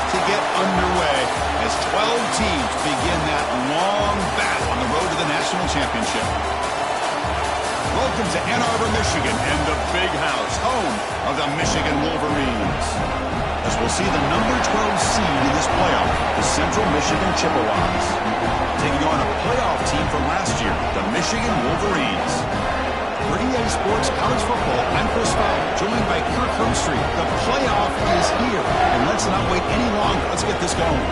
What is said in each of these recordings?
to get underway as 12 teams begin that long battle on the road to the national championship. Welcome to Ann Arbor, Michigan, and the Big House, home of the Michigan Wolverines. As we'll see the number 12 seed in this playoff, the Central Michigan Chippewas, taking on a playoff team from last year, the Michigan Wolverines. For EA Sports College Football, I'm Chris Fowler, joined by Kirk Herbstreit. The playoff is here, and let's not wait any longer. Let's get this going.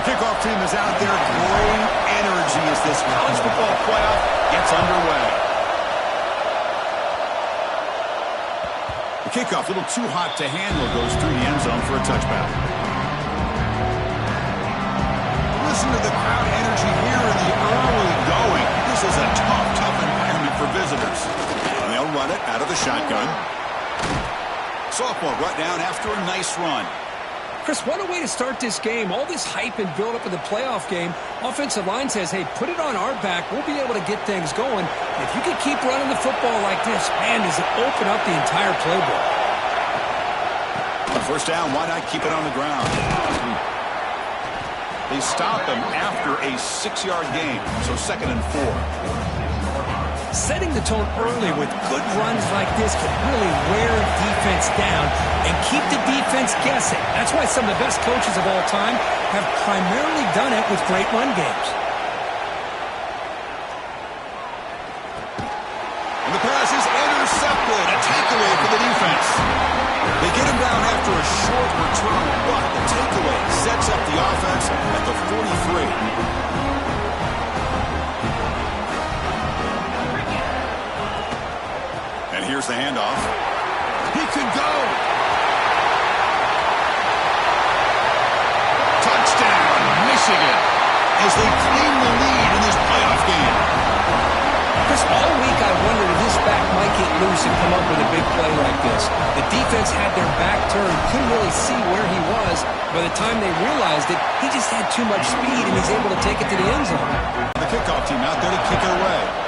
Kickoff team is out there. Great energy as this college football playoff gets underway. The kickoff, a little too hot to handle, goes through the end zone for a touchback. Listen to the crowd energy here in the early going. This is a tough environment for visitors. And they'll run it out of the shotgun. Sophomore brought down after a nice run. Chris, what a way to start this game. All this hype and build-up in the playoff game. Offensive line says, hey, put it on our back. We'll be able to get things going. If you can keep running the football like this, man, does it open up the entire playbook. On first down, why not keep it on the ground? They stop them after a 6-yard gain, so 2nd and 4. Setting the tone early with good runs like this can really wear a defense down and keep the defense guessing. That's why some of the best coaches of all time have primarily done it with great run games. And the pass is intercepted. A takeaway for the defense. They get him down after a short return, but the takeaway sets up the offense at the 43. Here's the handoff. He could go. Touchdown, Michigan, as they claim the lead in this playoff game. Chris, all week I wondered if this back might get loose and come up with a big play like this. The defense had their back turned, couldn't really see where he was. By the time they realized it, he just had too much speed, and he's able to take it to the end zone. The kickoff team out there to kick it away.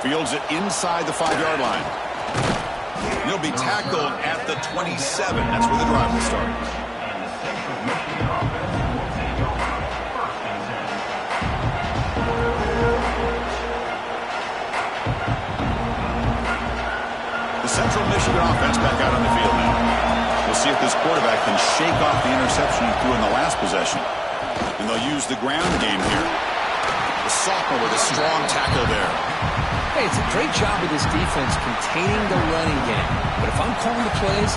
Fields it inside the 5-yard line. He'll be tackled at the 27. That's where the drive will start. The Central Michigan offense back out on the field now. We'll see if this quarterback can shake off the interception he threw in the last possession. And they'll use the ground game here. The sophomore with a strong tackle there. Hey, it's a great job of this defense containing the running game. But if I'm calling the plays,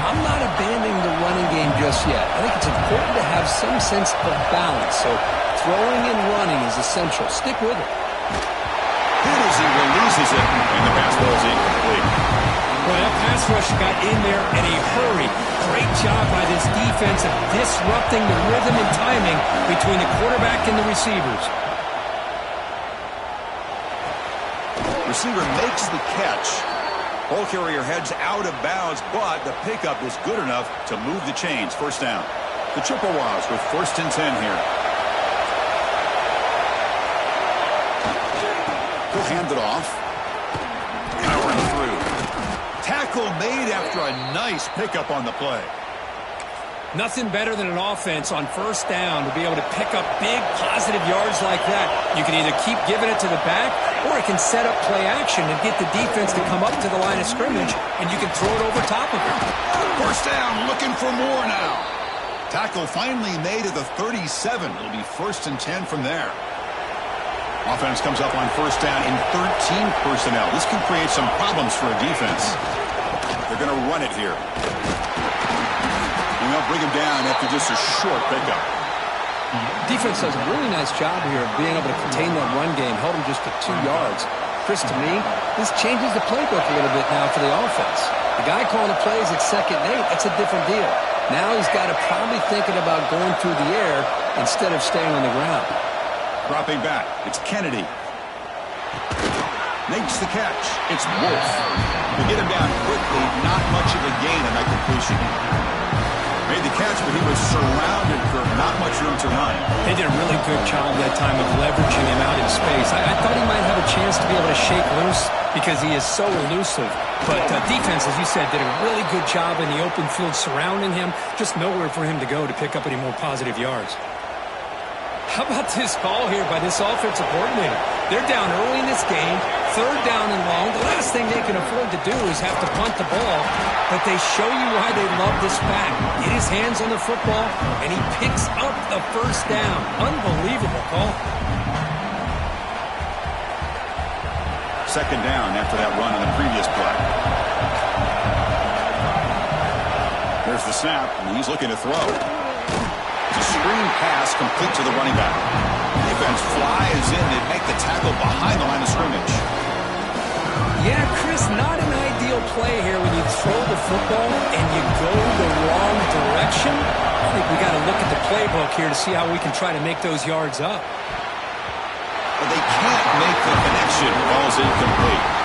I'm not abandoning the running game just yet. I think it's important to have some sense of balance. So throwing and running is essential. Stick with it. Here as he releases it, and the pass ball is incomplete. Well, that pass rush got in there in a hurry. Great job by this defense of disrupting the rhythm and timing between the quarterback and the receivers. Receiver makes the catch. Ball carrier heads out of bounds, but the pickup is good enough to move the chains. First down. The Chippewas with 1st and 10 here. He'll hand it off. Powering through. Tackle made after a nice pickup on the play. Nothing better than an offense on first down to be able to pick up big positive yards like that. You can either keep giving it to the back, or it can set up play action and get the defense to come up to the line of scrimmage, and you can throw it over top of it. First down, looking for more now. Tackle finally made at the 37. It'll be 1st and 10 from there. Offense comes up on first down in 13 personnel. This can create some problems for a defense. They're going to run it here. And they'll bring him down after just a short pickup. Defense does a really nice job here of being able to contain that run game, held him just to 2 yards. Chris, to me, this changes the playbook a little bit now for the offense. The guy calling the plays at 2nd and 8, that's a different deal. Now he's got to probably thinking about going through the air instead of staying on the ground. Dropping back, it's Kennedy. Makes the catch. It's Wolf. They get him down quickly. Not much of a gain on that completion. Made the catch, but he was surrounded for not much room to run. They did a really good job that time of leveraging him out in space. I thought he might have a chance to be able to shake loose because he is so elusive. But defense, as you said, did a really good job in the open field surrounding him. Just nowhere for him to go to pick up any more positive yards. How about this call here by this offensive coordinator? They're down early in this game, 3rd down and long. The last thing they can afford to do is have to punt the ball, but they show you why they love this back. Get his hands on the football, and he picks up the 1st down. Unbelievable call. 2nd down after that run on the previous play. There's the snap, and he's looking to throw. It's a screen pass complete to the running back. Defense flies in. They make the tackle behind the line of scrimmage. Yeah, Chris, not an ideal play here when you throw the football and you go the wrong direction. I think we got to look at the playbook here to see how we can try to make those yards up. But they can't make the connection. Ball's incomplete.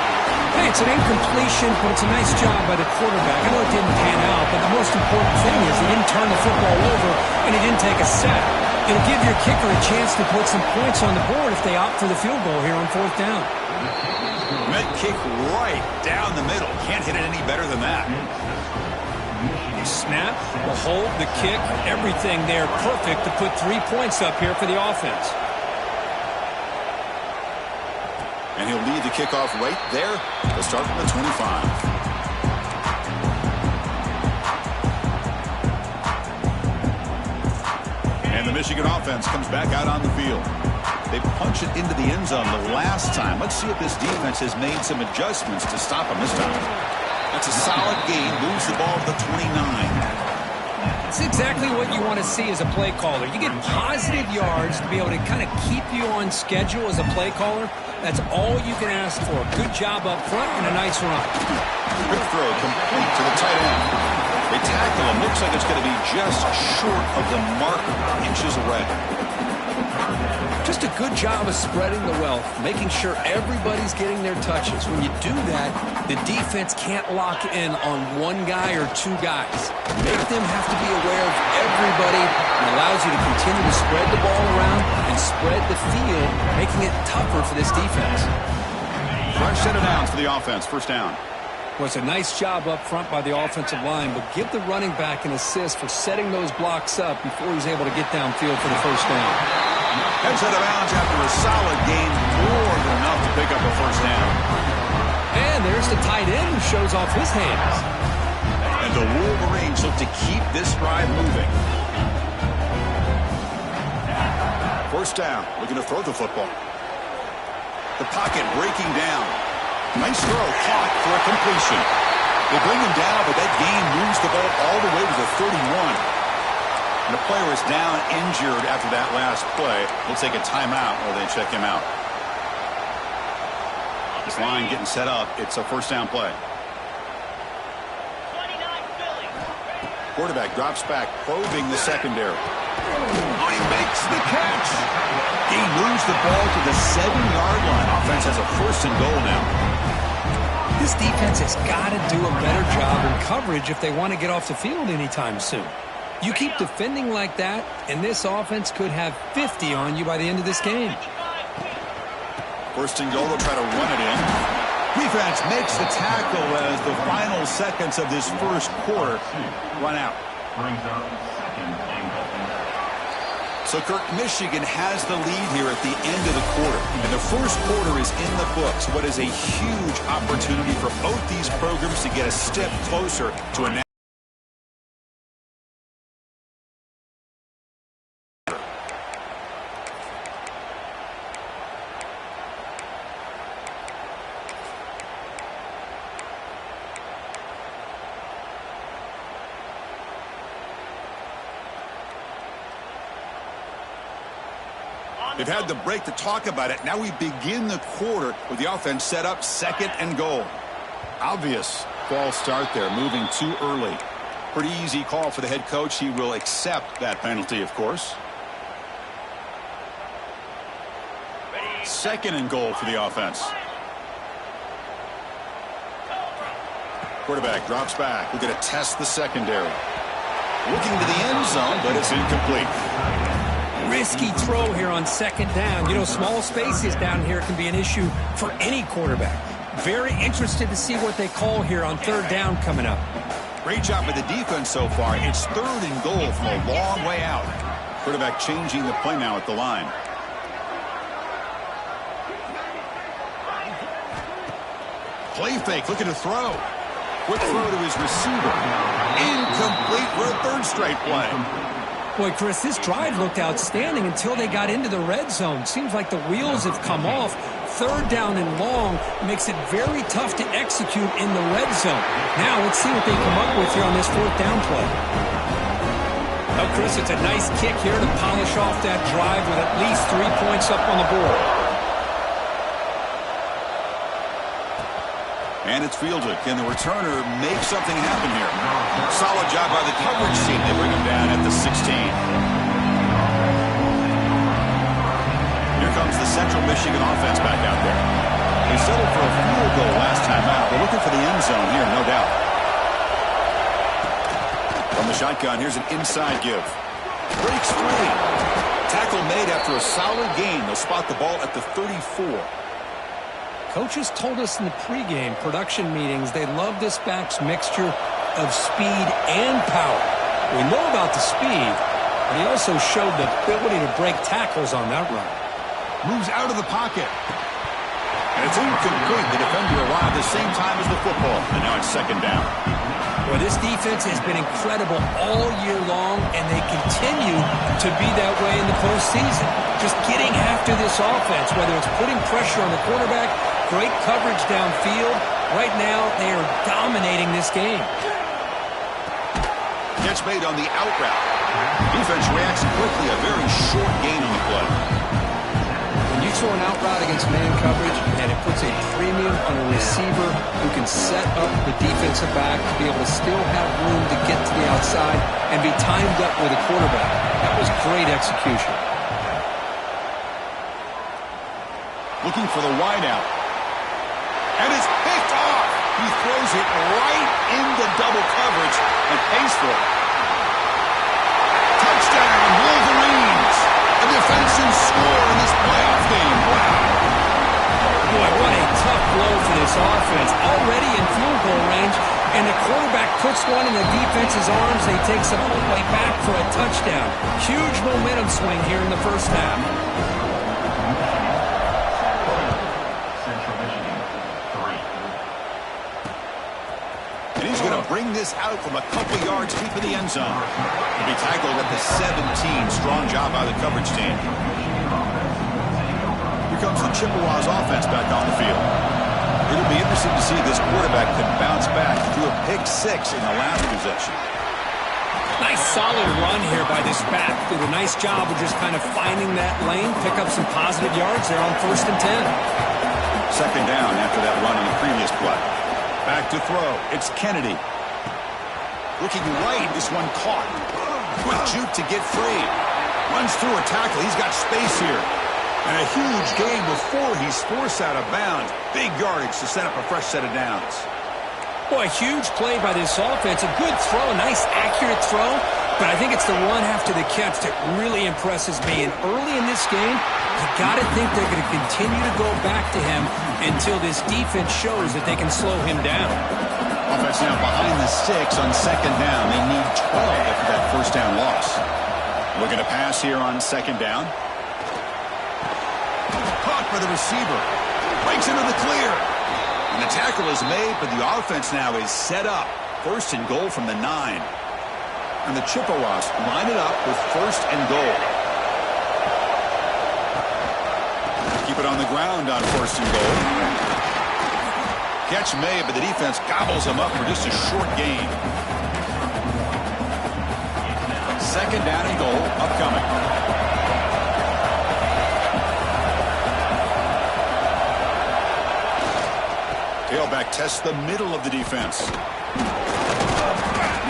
Hey, it's an incompletion, but it's a nice job by the quarterback. I know it didn't pan out, but the most important thing is he didn't turn the football over and he didn't take a sack. It'll give your kicker a chance to put some points on the board if they opt for the field goal here on 4th down. Mid kick right down the middle. Can't hit it any better than that. The snap, the hold, the kick, everything there perfect to put 3 points up here for the offense. And he'll lead the kickoff right there. They'll start from the 25. And the Michigan offense comes back out on the field. They punch it into the end zone the last time. Let's see if this defense has made some adjustments to stop them this time. That's a solid gain. Moves the ball to the 29. It's exactly what you want to see as a play caller. You get positive yards to be able to kind of keep you on schedule as a play caller. That's all you can ask for. Good job up front and a nice run. Quick throw complete to the tight end. They tackle him. Looks like it's going to be just short of the marker. Inches away. Just a good job of spreading the wealth, making sure everybody's getting their touches. When you do that, the defense can't lock in on one guy or 2 guys. Make them have to be aware of everybody and allows you to continue to spread the ball around and spread the field, making it tougher for this defense. Fresh set of downs for the offense. 1st down. Well, it's a nice job up front by the offensive line, but give the running back an assist for setting those blocks up before he's able to get downfield for the 1st down. Heads out of bounds after a solid gain, more than enough to pick up a 1st down. And there's the tight end who shows off his hands. And the Wolverines look to keep this drive moving. 1st down, looking to throw the football. The pocket breaking down. Nice throw, caught for a completion. They bring him down, but that gain moves the ball all the way to the 31. And the player is down injured after that last play. We'll take a timeout while they check him out. This line getting set up. It's a 1st down play. Quarterback drops back, probing the secondary. Oh, he makes the catch. He moves the ball to the 7-yard line. Offense has a 1st and goal now. This defense has got to do a better job in coverage if they want to get off the field anytime soon. You keep defending like that, and this offense could have 50 on you by the end of this game. 1st and goal, they'll try to run it in. Defense makes the tackle as the final seconds of this 1st quarter run out. So, Kirk, Michigan has the lead here at the end of the quarter. And the 1st quarter is in the books. What is a huge opportunity for both these programs to get a step closer to a They've had the break to talk about it. Now we begin the quarter with the offense set up 2nd and goal. Obvious false start there, moving too early. Pretty easy call for the head coach. He will accept that penalty, of course. 2nd and goal for the offense. Quarterback drops back. We're going to test the secondary. Looking to the end zone, but it's incomplete. Risky throw here on second down. You know, small spaces down here can be an issue for any quarterback. Very interested to see what they call here on third down coming up. Great job by the defense so far. It's 3rd and goal from a long way out. Quarterback changing the play now at the line. Play fake, looking to throw. Quick throw to his receiver. Incomplete for a 3rd straight play. Boy, Chris, this drive looked outstanding until they got into the red zone. Seems like the wheels have come off. 3rd down and long makes it very tough to execute in the red zone. Now let's see what they come up with here on this 4th down play. Oh, Chris, it's a nice kick here to polish off that drive with at least 3 points up on the board. And it's fielded. Can the returner make something happen here? Solid job by the coverage team. They bring him down at the 16. Here comes the Central Michigan offense back out there. They settled for a field goal last time out. They're looking for the end zone here, no doubt. From the shotgun, here's an inside give. Breaks free. Tackle made after a solid gain. They'll spot the ball at the 34. Coaches told us in the pregame production meetings they love this back's mixture of speed and power. We know about the speed, but he also showed the ability to break tackles on that run. Moves out of the pocket. And it's incomplete. The defender arrived the same time as the football. And now it's 2nd down. Well, this defense has been incredible all year long, and they continue to be that way in the postseason. Just getting after this offense, whether it's putting pressure on the quarterback, great coverage downfield. Right now, they are dominating this game. Catch made on the out route. Defense reacts quickly. A very short gain on the play. When you throw an out route against man coverage, and it puts a premium on a receiver who can set up the defensive back to be able to still have room to get to the outside and be timed up with a quarterback. That was great execution. Looking for the wideout. And it's picked off. He throws it right into double coverage and pays for it. Touchdown, Wolverines. A defensive score in this playoff game. Wow. Boy, what a tough blow for this offense. Already in field goal range, and the quarterback puts one in the defense's arms. They take some all the way back for a touchdown. Huge momentum swing here in the first half. Bring this out from a couple yards deep in the end zone. He'll be tackled at the 17. Strong job by the coverage team. Here comes the Chippewas offense back on the field. It'll be interesting to see if this quarterback can bounce back. Drew a pick 6 in the last possession. Nice solid run here by this back. Did a nice job of just kind of finding that lane, pick up some positive yards there on 1st and 10. 2nd down after that run on the previous play. Back to throw. It's Kennedy. Looking right, this one caught. Quick juke to get free. Runs through a tackle. He's got space here. And a huge gain before he's forced out of bounds. Big yardage to set up a fresh set of downs. Boy, huge play by this offense. A good throw, a nice accurate throw. But I think it's the one after the catch that really impresses me. And early in this game, you got to think they're going to continue to go back to him until this defense shows that they can slow him down. Offense now behind the 6 on 2nd down. They need 12 after that 1st down loss. Looking to pass here on 2nd down. Caught by the receiver. Breaks into the clear. And the tackle is made, but the offense now is set up. 1st and goal from the 9. And the Chippewas line it up with 1st and goal. Keep it on the ground on 1st and goal. Catch made, but the defense gobbles him up for just a short gain. 2nd down and goal upcoming. Tailback tests the middle of the defense.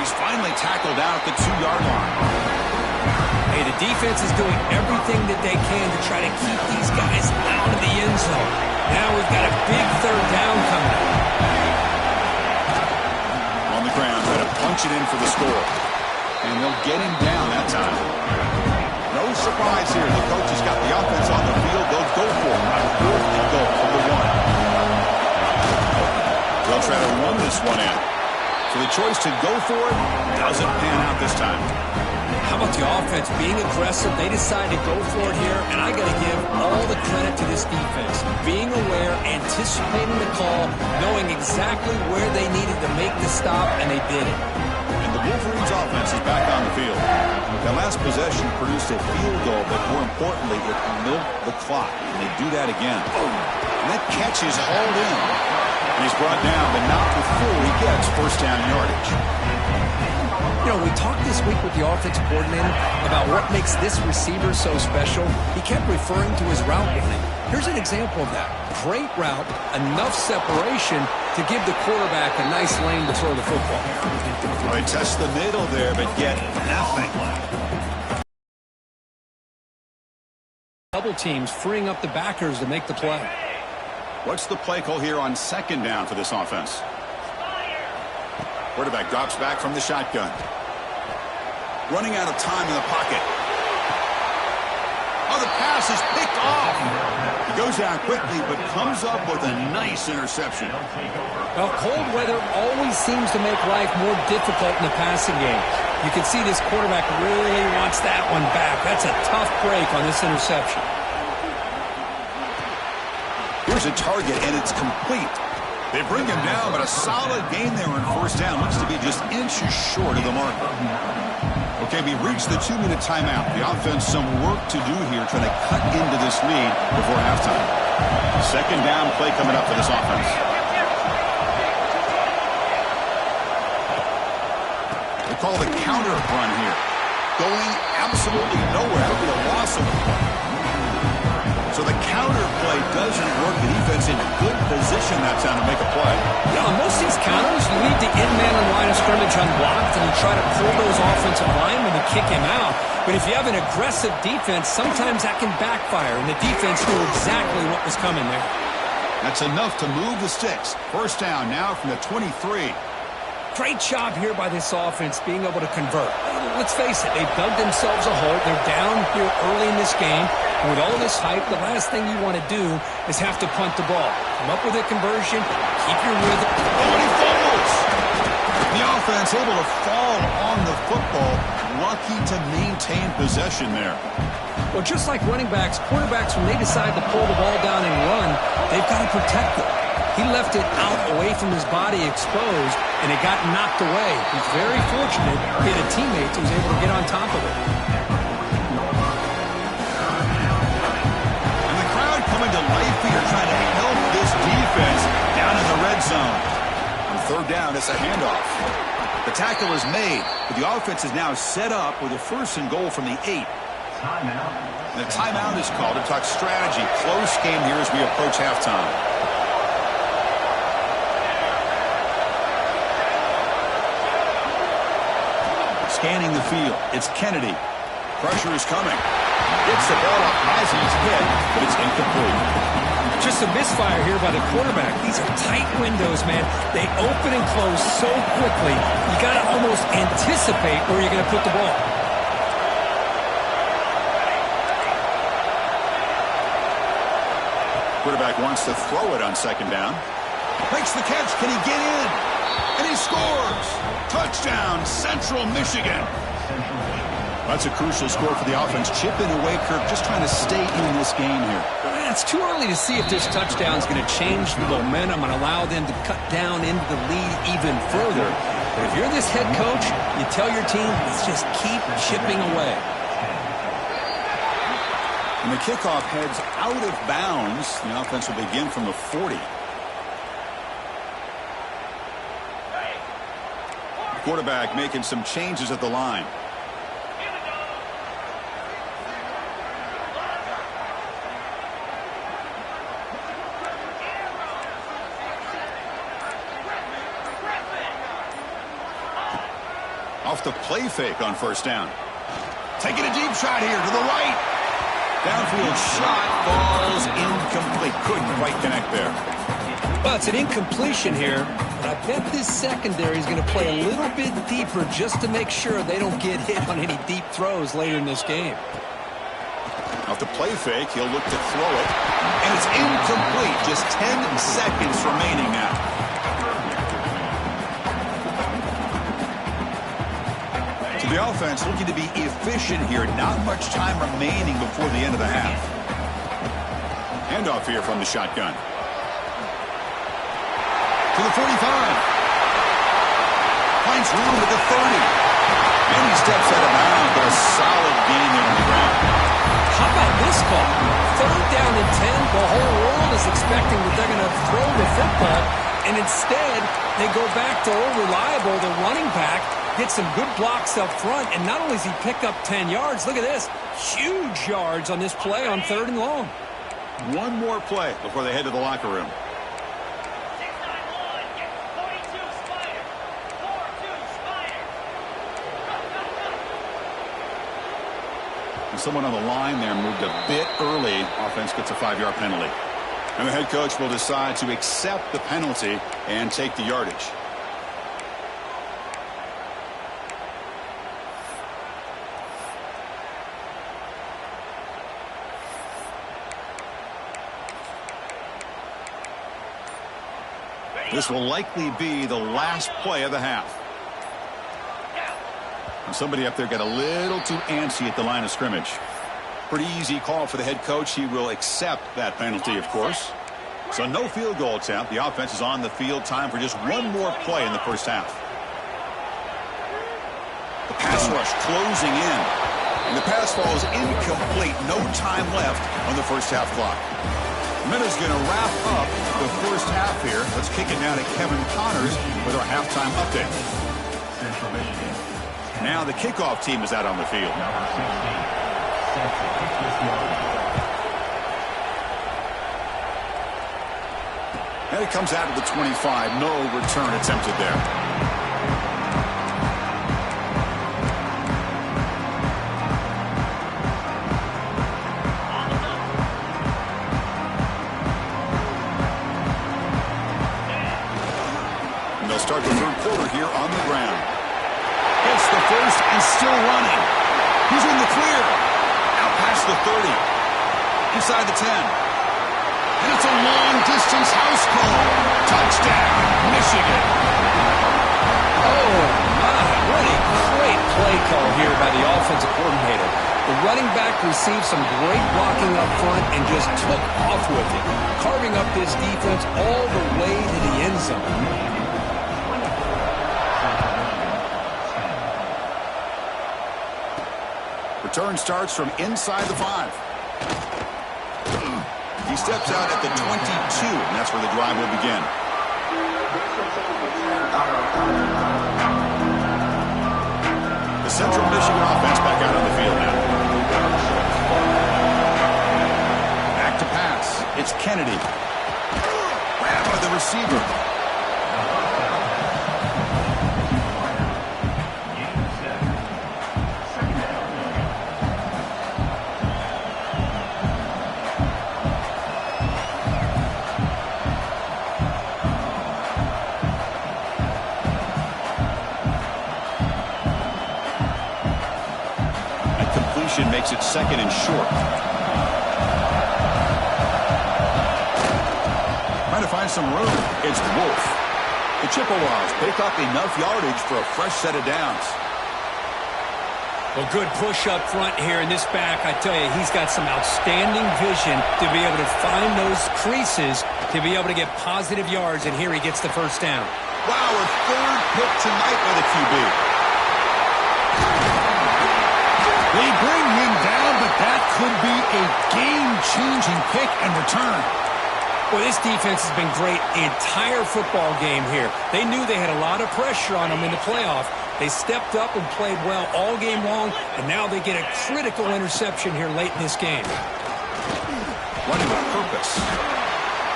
He's finally tackled out at the 2-yard line. Hey, the defense is doing everything that they can to try to keep these guys out of the end zone. Now we've got a big 3rd down coming up. punch it in for the score. And they'll get him down that time. No surprise here. The coach has got the offense on the field. They'll go for it on 4th and goal from the 1. They'll try to run this one in. So the choice to go for it doesn't pan out this time. How about the offense being aggressive? They decide to go for it here, and I got to give all the credit to this defense. Being aware, anticipating the call, knowing exactly where they needed to make the stop, and they did it. And the Wolverines' offense is back on the field. That last possession produced a field goal, but more importantly, it milked the clock. And they do that again. And that catch is hauled in. And he's brought down, but not before he gets first down yardage. You know, we talked this week with the offensive coordinator about what makes this receiver so special. He kept referring to his route running. Here's an example of that. Great route, enough separation to give the quarterback a nice lane to throw the football. Well, they test the middle there, but get nothing. Double teams freeing up the backers to make the play. What's the play call here on 2nd down for this offense? Quarterback drops back from the shotgun. Running out of time in the pocket. Oh, the pass is picked off. He goes down quickly, but comes up with a nice interception. Well, cold weather always seems to make life more difficult in the passing game. You can see this quarterback really wants that one back. That's a tough break on this interception. Here's a target, and it's complete. They bring him down, but a solid gain there on 1st down. Looks to be just inches short of the marker. Okay, we reached the 2-minute timeout. The offense some work to do here, trying to cut into this lead before halftime. 2nd down play coming up for this offense. They call the counter run here. Going absolutely nowhere. It'll be a loss of So the counter play doesn't work. The defense in a good position that time to make a play. You know, on most of these counters, you leave the in-man on line of scrimmage unblocked, and you try to pull those offensive linemen to kick him out. But if you have an aggressive defense, sometimes that can backfire, and the defense knew exactly what was coming there. That's enough to move the sticks. 1st down now from the 23. Great job here by this offense being able to convert. Let's face it, they've dug themselves a hole. They're down here early in this game. And with all this hype, the last thing you want to do is have to punt the ball. Come up with a conversion, keep your rhythm. Oh, and he fumbles! The offense able to fall on the football. Lucky to maintain possession there. Well, just like running backs, quarterbacks, when they decide to pull the ball down and run, they've got to protect it. He left it out away from his body exposed, and it got knocked away. He's very fortunate he had a teammate who was able to get on top of it. And the crowd coming to life here, trying to help this defense down in the red zone. On 3rd down, it's a handoff. The tackle is made, but the offense is now set up with a 1st and goal from the 8. And the timeout is called to talk strategy. Close game here as we approach halftime. Scanning the field. It's Kennedy. Pressure is coming. Gets the ball up as he's hit, but it's incomplete. Just a misfire here by the quarterback. These are tight windows, man. They open and close so quickly. You got to almost anticipate where you're going to put the ball. Quarterback wants to throw it on 2nd down. Makes the catch. Can he get in? And he scores! Touchdown, Central Michigan. That's a crucial score for the offense. Chipping away, Kirk, just trying to stay in this game here. It's too early to see if this touchdown is going to change the momentum and allow them to cut down into the lead even further. But if you're this head coach, you tell your team, let's just keep chipping away. And the kickoff heads out of bounds. The offense will begin from the 40. Quarterback making some changes at the line. Off the play fake on 1st down. Taking a deep shot here to the right. Downfield shot falls incomplete. Couldn't quite connect there. Well, it's an incompletion here. But I bet this secondary is going to play a little bit deeper just to make sure they don't get hit on any deep throws later in this game. Off the play fake, he'll look to throw it. And it's incomplete. Just 10 seconds remaining now. So the offense looking to be efficient here. Not much time remaining before the end of the half. Handoff here from the shotgun. To the 45. Finds room at the 30. And he steps out of bounds, but a solid gain there on the ground. How about this call? 3rd down and 10. The whole world is expecting that they're going to throw the football, and instead they go back to old reliable, the running back, gets some good blocks up front, and not only does he pick up 10 yards, look at this, huge yards on this play on 3rd and long. One more play before they head to the locker room. Someone on the line there moved a bit early. Offense gets a 5-yard penalty. And the head coach will decide to accept the penalty and take the yardage. This will likely be the last play of the half. Somebody up there got a little too antsy at the line of scrimmage. Pretty easy call for the head coach. He will accept that penalty, of course. So no field goal attempt. The offense is on the field. Time for just one more play in the first half. The pass rush closing in. And the pass falls incomplete. No time left on the first half clock. Minna's going to wrap up the first half here. Let's kick it now to Kevin Connors with our halftime update. Now the kickoff team is out on the field. And it comes out of the 25. No return attempted there. And they'll start the 3rd quarter here on the ground. It's the first and still running. He's in the clear. Out past the 30. Inside the 10. And it's a long-distance house call. Touchdown, Michigan. Oh, my. What a great play call here by the offensive coordinator. The running back received some great blocking up front and just took off with it, carving up this defense all the way to the end zone. Return starts from inside the 5. He steps out at the 22, and that's where the drive will begin. The Central Michigan offense back out on the field now. Back to pass. It's Kennedy. Grabbed by the receiver. Makes it 2nd and short. Trying to find some room. It's Wolf. The Chippewas pick up enough yardage for a fresh set of downs. Well, good push up front here in this back. I tell you, he's got some outstanding vision to be able to find those creases to be able to get positive yards, and here he gets the first down. Wow, a 3rd pick tonight by the QB. They bring him down, but that could be a game-changing pick and return. Well, this defense has been great the entire football game here. They knew they had a lot of pressure on them in the playoff. They stepped up and played well all game long, and now they get a critical interception here late in this game. Running with purpose.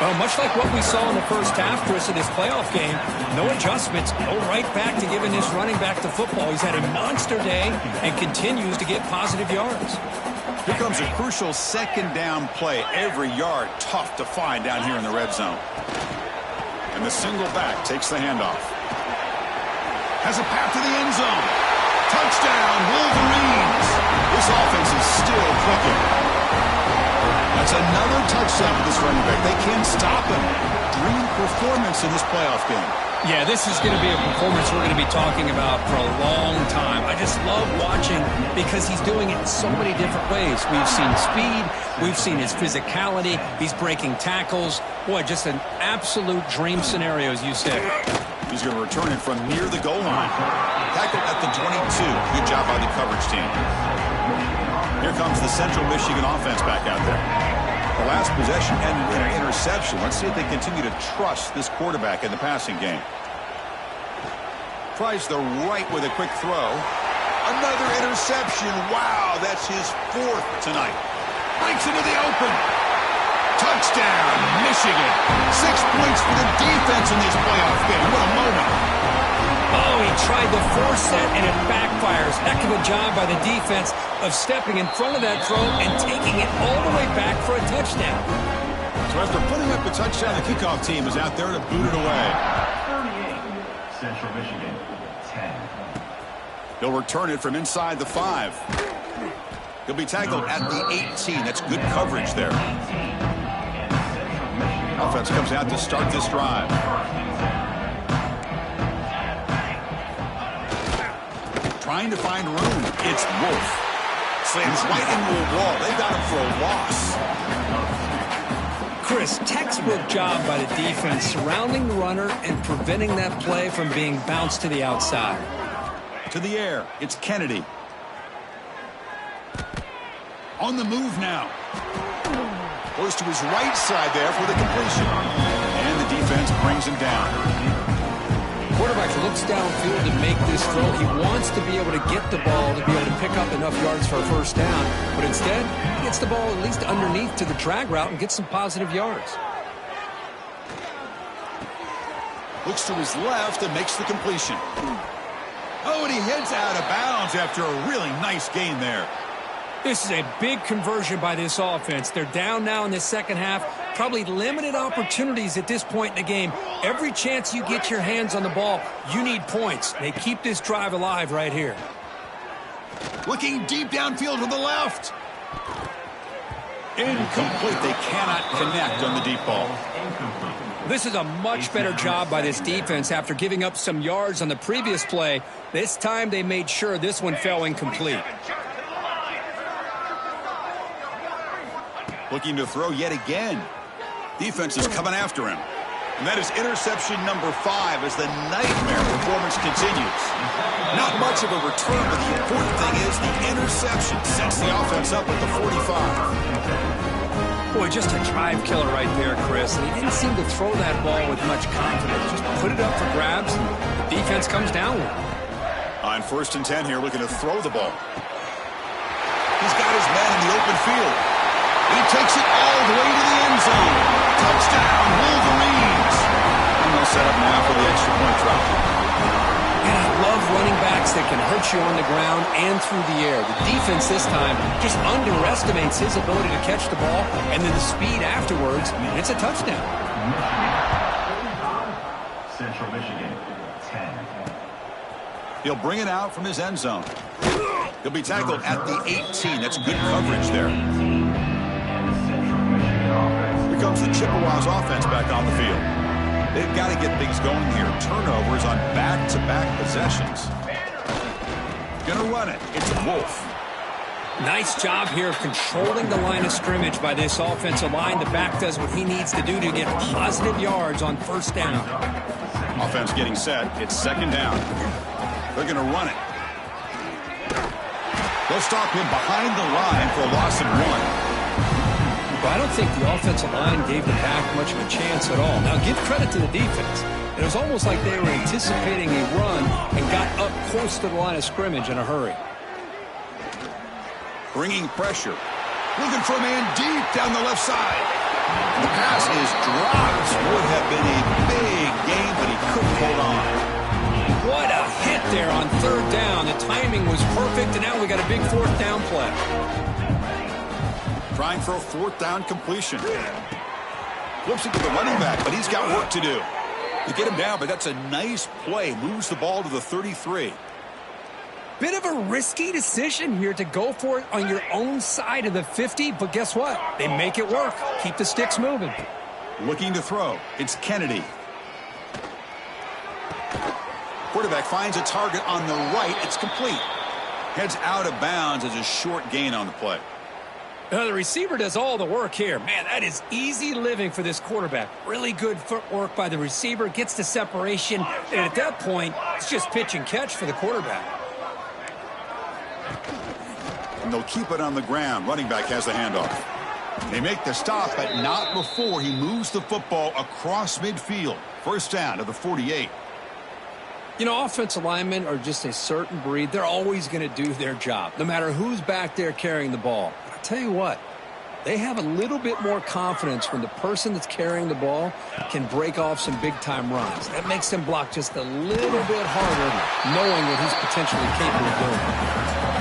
Well, much like what we saw in the first half, Chris, of this playoff game, no adjustments, go right back to giving this running back the football. He's had a monster day and continues to get positive yards. Here comes a crucial 2nd down play. Every yard tough to find down here in the red zone. And the single back takes the handoff. Has a path to the end zone. Touchdown, Wolverines. This offense is still clicking. That's another touchdown for this running back. They can't stop him. Dream performance in this playoff game. Yeah, this is going to be a performance we're going to be talking about for a long time. I just love watching because he's doing it in so many different ways. We've seen speed. We've seen his physicality. He's breaking tackles. Boy, just an absolute dream scenario, as you said. He's going to return it from near the goal line. Tackled at the 22. Good job by the coverage team. Here comes the Central Michigan offense back out there. The last possession ended in an interception. Let's see if they continue to trust this quarterback in the passing game. Tries the right with a quick throw. Another interception. Wow, that's his 4th tonight. Breaks into the open. Touchdown, Michigan. 6 points for the defense in this playoff game. What a moment. Oh, he tried to force that, and it backfires. Heck of a job by the defense of stepping in front of that throw and taking it all the way back for a touchdown. So after putting up the touchdown, the kickoff team is out there to boot it away. 38, Central Michigan, 10. He'll return it from inside the 5. He'll be tackled at the 18. That's good coverage there. Offense comes out to start this drive. Trying to find room. It's Wolf. Slams right into a wall. They got him for a loss. Chris, textbook job by the defense surrounding the runner and preventing that play from being bounced to the outside. To the air. It's Kennedy. On the move now. Goes to his right side there for the completion. And the defense brings him down. Quarterback looks downfield to make this throw. He wants to be able to get the ball to be able to pick up enough yards for a first down. But instead, he gets the ball at least underneath to the drag route and gets some positive yards. Looks to his left and makes the completion. Oh, and he heads out of bounds after a really nice gain there. This is a big conversion by this offense. They're down now in the second half. Probably limited opportunities at this point in the game. Every chance you get your hands on the ball, you need points. They keep this drive alive right here. Looking deep downfield to the left. Incomplete. They cannot connect on the deep ball. This is a much better job by this defense after giving up some yards on the previous play. This time they made sure this one fell incomplete. Looking to throw yet again. Defense is coming after him. And that is interception number 5 as the nightmare performance continues. Not much of a return, but the important thing is the interception sets the offense up at the 45. Boy, just a drive killer right there, Chris. And he didn't seem to throw that ball with much confidence. Just put it up for grabs, and the defense comes down with it. On 1st and 10 here, looking to throw the ball. He's got his man in the open field. He takes it all the way to the end zone. Touchdown, Wolverines. And they'll set up now for the extra point drop. And I love running backs that can hurt you on the ground and through the air. The defense this time just underestimates his ability to catch the ball, and then the speed afterwards, and it's a touchdown. Central Michigan, 10. He'll bring it out from his end zone. He'll be tackled at the 18. That's good coverage there. Here comes the Chippewas offense back on the field. They've got to get things going here. Turnovers on back-to-back possessions. Gonna run it. It's Wolf. Nice job here of controlling the line of scrimmage by this offensive line. The back does what he needs to do to get positive yards on first down. Offense getting set. It's 2nd down. They're gonna run it. They'll stop him behind the line for a loss of 1. But I don't think the offensive line gave the back much of a chance at all. Now, give credit to the defense. It was almost like they were anticipating a run and got up close to the line of scrimmage in a hurry. Bringing pressure. Looking for a man deep down the left side. The pass is dropped. Would have been a big gain, but he couldn't hold on. What a hit there on 3rd down. The timing was perfect, and now we got a big 4th down play. Trying for a 4th down completion. Flips it to the running back, but he's got work to do. They get him down, but that's a nice play. Moves the ball to the 33. Bit of a risky decision here to go for it on your own side of the 50, but guess what? They make it work. Keep the sticks moving. Looking to throw. It's Kennedy. Quarterback finds a target on the right. It's complete. Heads out of bounds as a short gain on the play. The receiver does all the work here. Man, that is easy living for this quarterback. Really good footwork by the receiver. Gets the separation. And at that point, it's just pitch and catch for the quarterback. And they'll keep it on the ground. Running back has the handoff. They make the stop, but not before he moves the football across midfield. First down to the 48. You know, offensive linemen are just a certain breed. They're always going to do their job, no matter who's back there carrying the ball. But I tell you what, they have a little bit more confidence when the person that's carrying the ball can break off some big-time runs. That makes them block just a little bit harder, knowing what he's potentially capable of doing.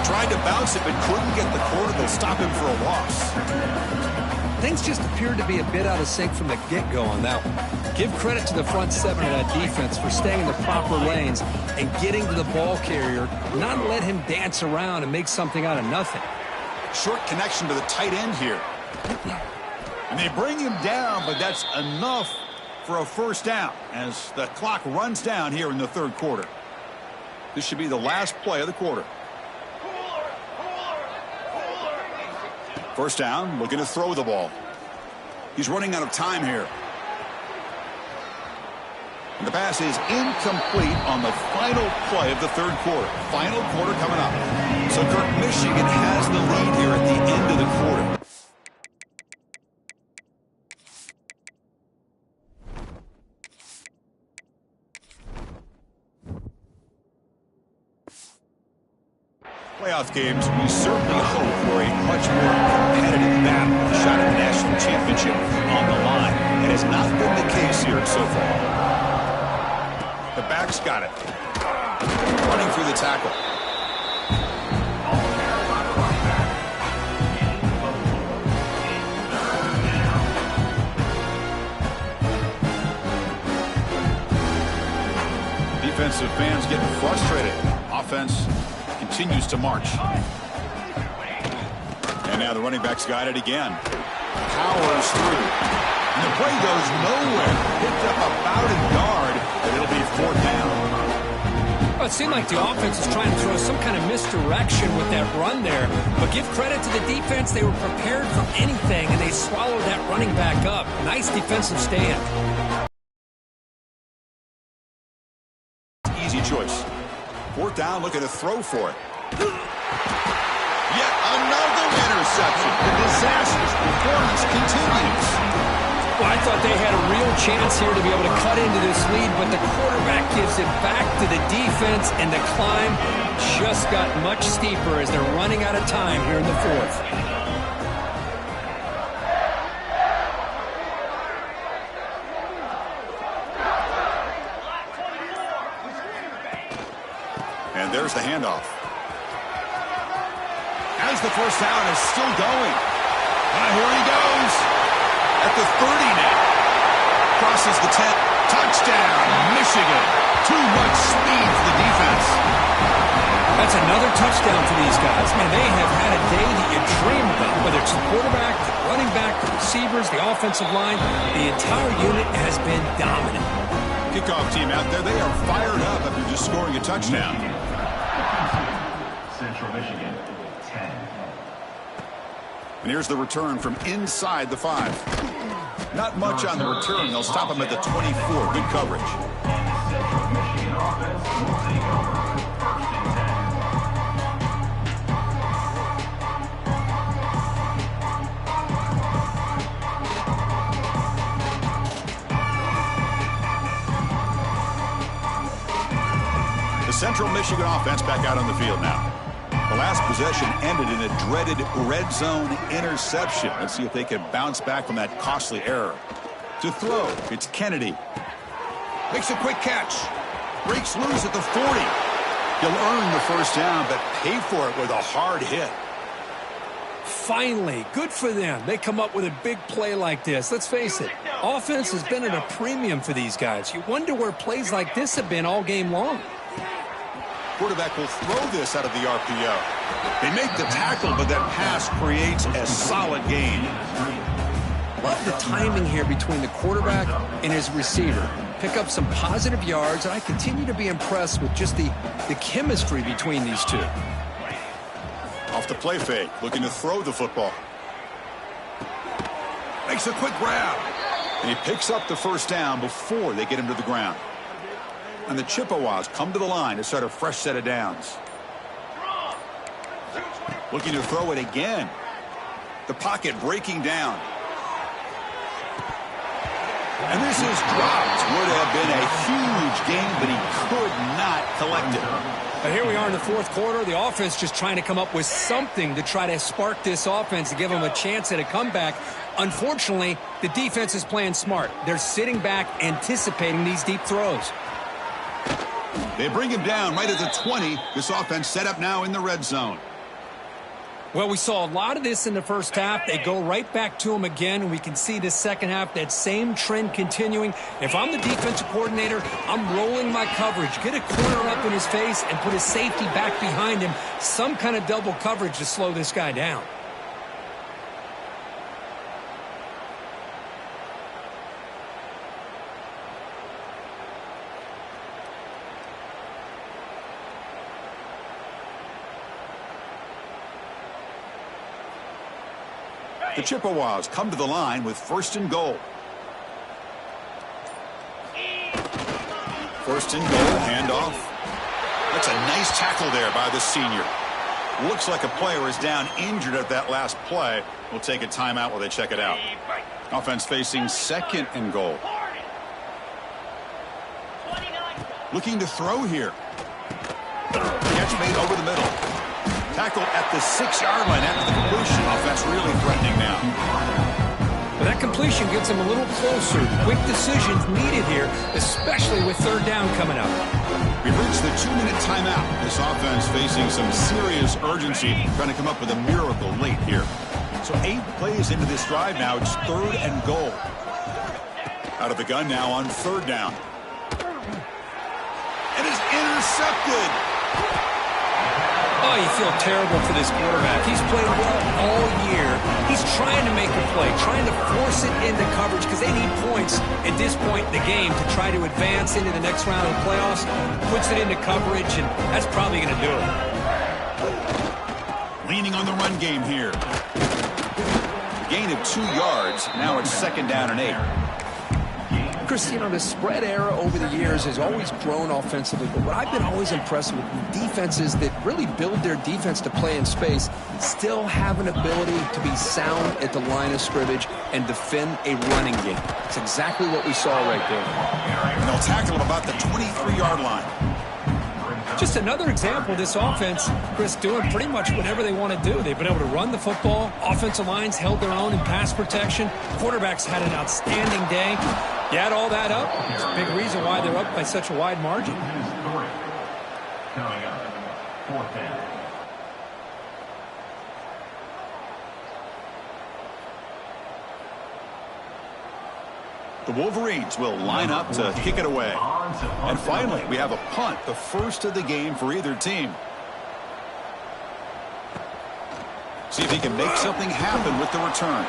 Tried to bounce it, but couldn't get the corner. They'll stop him for a loss. Things just appeared to be a bit out of sync from the get-go on that one. Give credit to the front seven of that defense for staying in the proper lanes and getting to the ball carrier, not let him dance around and make something out of nothing. Short connection to the tight end here. And they bring him down, but that's enough for a first down as the clock runs down here in the third quarter. This should be the last play of the quarter. First down, looking to throw the ball. He's running out of time here. And the pass is incomplete on the final play of the third quarter. Final quarter coming up. So Michigan has the lead here at the end of the quarter. Playoff games, we certainly hope for a much more competitive battle. A shot at the national championship on the line. It has not been the case here so far. The back's got it. Running through the tackle. Defensive fans getting frustrated. Offense continues to march. And now the running back's got it again. Powers through. And the play goes nowhere. Picked up about a yard, but it'll be fourth down. Well, it seemed like the offense was trying to throw some kind of misdirection with that run there. But give credit to the defense. They were prepared for anything, and they swallowed that running back up. Nice defensive stand. Easy choice. Fourth down, looking to throw for it. Yet another interception. The disastrous performance continues. Well, I thought they had a real chance here to be able to cut into this lead, but the quarterback gives it back to the defense, and the climb just got much steeper as they're running out of time here in the fourth. And there's the handoff. As the first down is still going. Here he goes. At the 30 now. Crosses the 10. Touchdown, Michigan. Too much speed for the defense. That's another touchdown for these guys. Man, they have had a day that you dream about. Whether it's the quarterback, the running back, the receivers, the offensive line, the entire unit has been dominant. Kickoff team out there, they are fired up after just scoring a touchdown. Central Michigan, 10. And here's the return from inside the 5. Not much on the return. They'll stop him at the 24. Good coverage. Central Michigan offense will take over. First and 10. The Central Michigan offense back out on the field now. The last possession ended in a dreaded red zone interception. Let's see if they can bounce back from that costly error. To throw, it's Kennedy. Makes a quick catch. Breaks loose at the 40. He'll earn the first down, but pay for it with a hard hit. Finally, good for them. They come up with a big play like this. Let's face it, offense has been at a premium for these guys. You wonder where plays like this have been all game long. Quarterback will throw this out of the RPO. They make the tackle, but that pass creates a solid gain. Love the timing here between the quarterback and his receiver. Pick up some positive yards, and I continue to be impressed with just the chemistry between these two. Off the play fake, looking to throw the football. Makes a quick grab. And he picks up the first down before they get him to the ground. And the Chippewas come to the line to start a fresh set of downs. Looking to throw it again. The pocket breaking down. And this is dropped. Would have been a huge game, but he could not collect it. But here we are in the fourth quarter. The offense just trying to come up with something to try to spark this offense to give them a chance at a comeback. Unfortunately, the defense is playing smart. They're sitting back, anticipating these deep throws. They bring him down right at the 20. This offense set up now in the red zone. Well, we saw a lot of this in the first half. They go right back to him again, and we can see the second half, that same trend continuing. If I'm the defensive coordinator, I'm rolling my coverage. Get a corner up in his face and put his safety back behind him. Some kind of double coverage to slow this guy down. The Chippewas come to the line with first and goal. First and goal, handoff. That's a nice tackle there by the senior. Looks like a player is down injured at that last play. We'll take a timeout while they check it out. Offense facing second and goal. Looking to throw here. Catch made over the middle. Tackle at the 6-yard line after the completion. Offense really threatening now. But that completion gets him a little closer. Quick decisions needed here, especially with third down coming up. We've reached the 2-minute timeout. This offense facing some serious urgency, trying to come up with a miracle late here. So 8 plays into this drive now. It's third and goal. Out of the gun now on third down. And it's intercepted. Oh, you feel terrible for this quarterback. He's played well all year. He's trying to make a play, trying to force it into coverage because they need points at this point in the game to try to advance into the next round of the playoffs. Puts it into coverage, and that's probably going to do it. Leaning on the run game here. Gain of 2 yards. Now it's second down and 8. Chris, you know, the spread era over the years has always grown offensively, but what I've been always impressed with defenses that really build their defense to play in space still have an ability to be sound at the line of scrimmage and defend a running game. It's exactly what we saw right there. And they'll tackle him about the 23-yard line. Just another example of this offense, Chris, doing pretty much whatever they want to do. They've been able to run the football. Offensive lines held their own in pass protection. Quarterbacks had an outstanding day. You add all that up, it's a big reason why they're up by such a wide margin. Coming up, fourth down. The Wolverines will line up to kick it away. And finally, we have a punt, the first of the game for either team. See if he can make something happen with the return.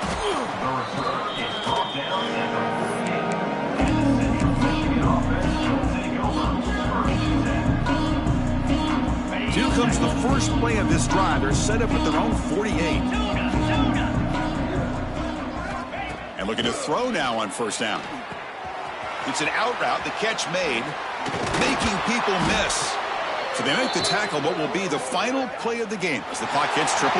Here comes the first play of this drive. They're set up at their own 48. And looking to throw now on first down. It's an out route, the catch made, making people miss. So they make the tackle, what will be the final play of the game as the clock hits 0-0.